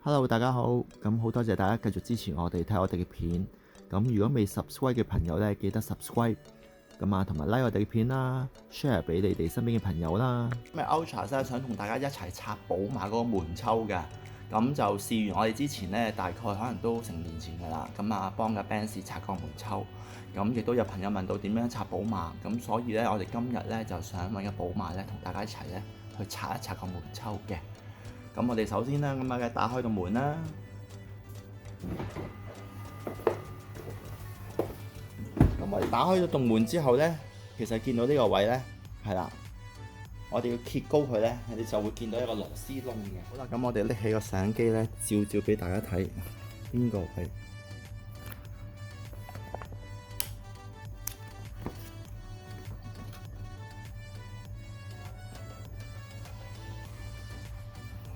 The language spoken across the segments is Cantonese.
Hello， 大家好，咁好多謝大家繼續支持我哋睇我哋嘅片。咁如果未 subscribe 嘅朋友呢，記得 subscribe。咁啊，同埋 like 我哋嘅片啦 ，share 俾你哋身邊嘅朋友啦。咁 Ultra 咧想同大家一齊拆寶馬嗰個門抽嘅。咁就試完我哋之前呢，大概可能都成年前㗎啦。咁啊，幫架 Benz 拆個門抽。咁亦都有朋友問到點樣拆寶馬，咁所以呢，我哋今日呢就想揾個寶馬呢，同大家一齊呢去拆一拆個門抽嘅。咁我哋首先咧，咁啊，打開個門啦。咁我哋打開咗棟門之後咧，其實見到呢個位咧，係啦，我哋要揭高佢咧，你就會見到一個螺絲窿嘅。好啦，咁我哋拎起個相機咧，照俾大家睇邊個位。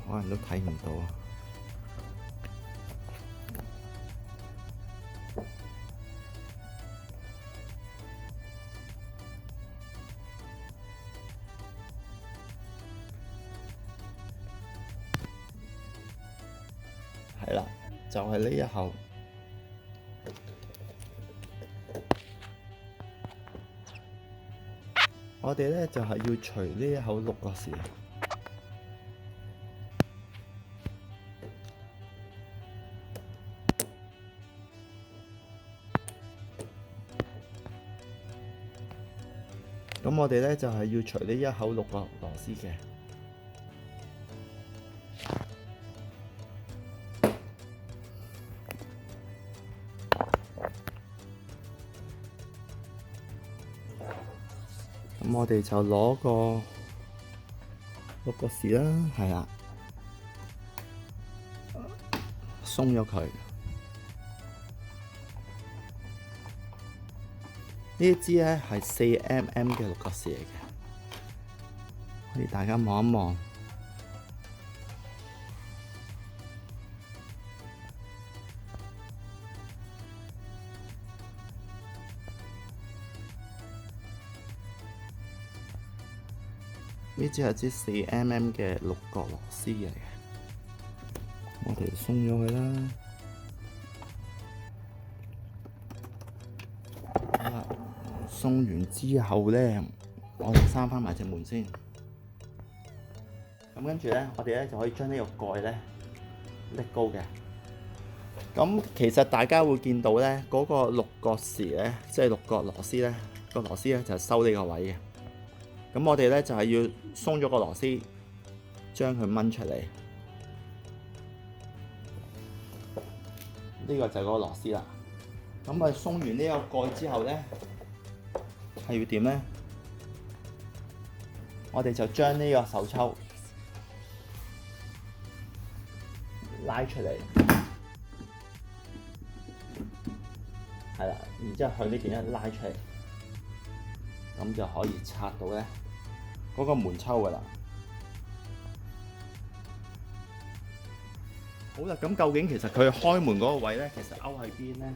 可能都睇唔到啊！係啦，就係呢一口。我哋咧就係要除呢一口六角匙。咁我哋咧就係要除呢一口六個螺絲嘅。咁我哋就攞個六個匙啦，係啦，鬆咗佢。呢一支咧係4mm 嘅六角匙嚟嘅，可以大家望一望。呢支係支4mm 嘅六角螺絲嚟嘅，我哋鬆咗佢啦。鬆完之後咧，我哋閂翻埋隻門先。咁跟住咧，我哋咧就可以將呢個蓋咧拎高嘅。咁其實大家會見到咧，嗰個六角匙咧，即係六角螺絲咧，個螺絲咧就係收呢個位嘅。咁我哋咧就係要鬆咗個螺絲，將佢掹出嚟。呢個就係嗰個螺絲啦。咁我哋鬆完呢個蓋之後咧，係要點咧？我哋就將呢個手抽拉出嚟，係啦，然之後向呢邊一拉出嚟，咁就可以拆到咧嗰個門抽噶啦。好啦，咁究竟其實佢開門嗰個位咧，其實勾喺邊咧？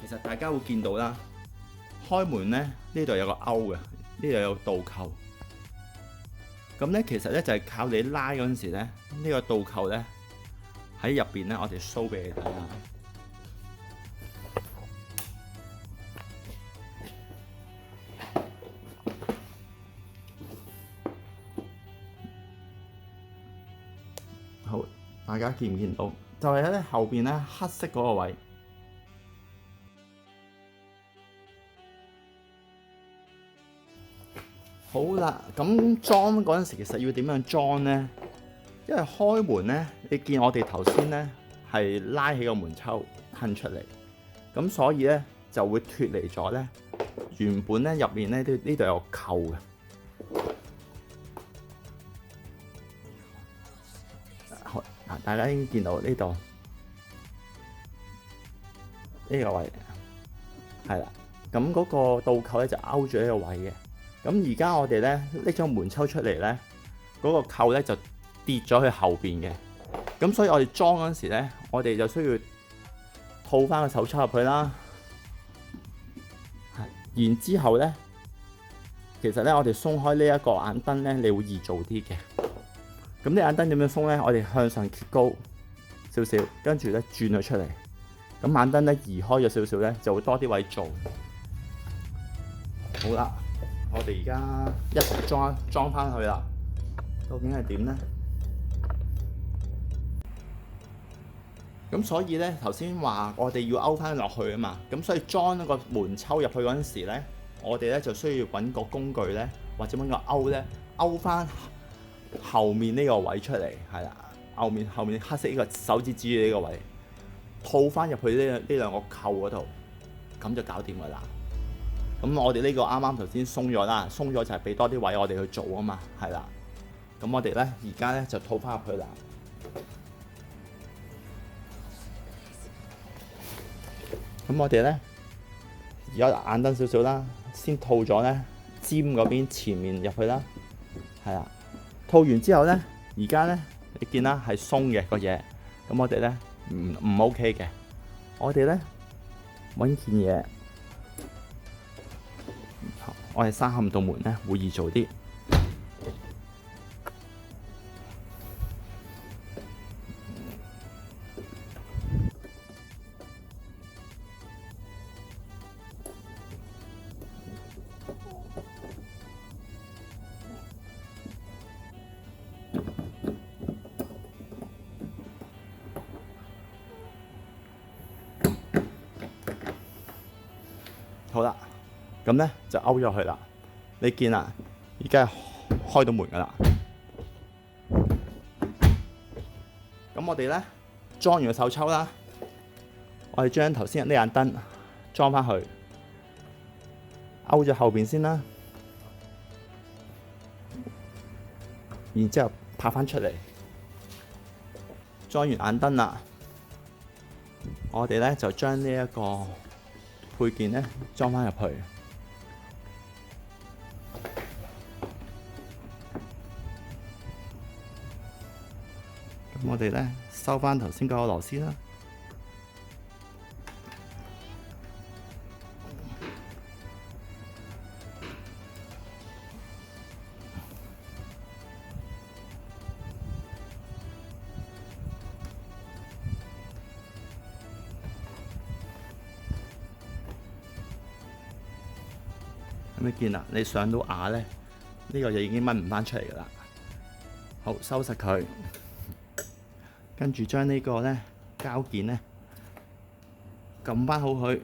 其實大家會見到啦。開門咧，呢度有個勾嘅，呢度有個倒扣。咁咧，其實咧就係靠你拉嗰陣時咧，呢個倒扣咧喺入邊咧，我哋 show 俾你睇下。好，大家見唔見到？就係喺後邊咧黑色嗰個位。好啦，咁裝嗰陣時，其實要點樣裝咧？因為開門咧，你見我哋頭先咧係拉起個門抽褪出嚟，咁所以咧就會脫離咗咧原本咧入面咧呢度有個扣嘅。好，嗱，大家已經見到呢度呢個位係啦，咁嗰個倒扣咧就勾住呢個位嘅。咁而家我哋咧拎咗門抽出嚟咧，嗰個扣咧就跌咗去後邊嘅。咁所以我哋裝嗰陣時咧，我哋就需要套翻個手抽入去啦。然之後咧，其實咧，我哋鬆開呢一個眼燈咧，你會易做啲嘅。咁啲眼燈點樣鬆咧？我哋向上揭高少少，跟住咧轉佢出嚟。咁眼燈咧移開咗少少咧，就會多啲位做。好啦，我哋而家一齊裝翻去啦。究竟係點咧？咁所以咧，頭先話我哋要勾翻落去啊嘛。咁所以裝一個門抽入去嗰陣時咧，我哋咧就需要揾個工具咧，或者揾個勾咧，勾翻後面呢個位出嚟，係啦，後面黑色呢個手指指住呢個位，套翻入去呢兩個扣嗰度，咁就搞掂噶啦。咁我哋呢個啱啱頭先鬆咗啦，鬆咗就係俾多啲位我哋去做啊嘛，係啦。咁我哋咧而家咧就套翻入去啦。咁我哋咧而家眼燈少少啦，先套咗咧尖嗰邊前面入去啦，係啦。套完之後咧，而家咧你見啦係鬆嘅個嘢，咁我哋咧唔 OK 嘅，我哋咧揾件嘢，我哋閂冚道門咧會易做啲。好啦，咁咧就勾咗佢啦。你見啦，而家開到門噶啦。咁我哋咧裝完個手抽啦，我哋將頭先呢眼燈裝翻去，勾咗後邊先啦，然之後拍翻出嚟，裝完眼燈啦，我哋咧就將呢一個配件咧裝翻入去，咁我哋咧收翻頭先嗰個螺絲啦。咁你見啦，你上到瓦咧，呢個就已經掹唔翻出嚟噶啦。好，收實佢，跟住將呢個咧膠件咧撳翻好佢，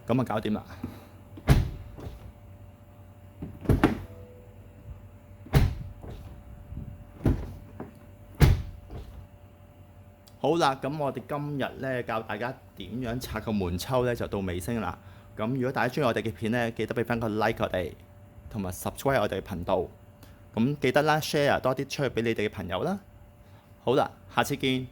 咁啊搞掂啦。好啦，咁我哋今日咧教大家點樣拆個門抽咧，就到尾聲啦。咁如果大家中意我哋嘅片咧，記得俾翻個 like 我哋，同埋 subscribe 我哋嘅頻道。咁記得啦 ，share 多啲出去俾你哋嘅朋友啦。好啦，下次見。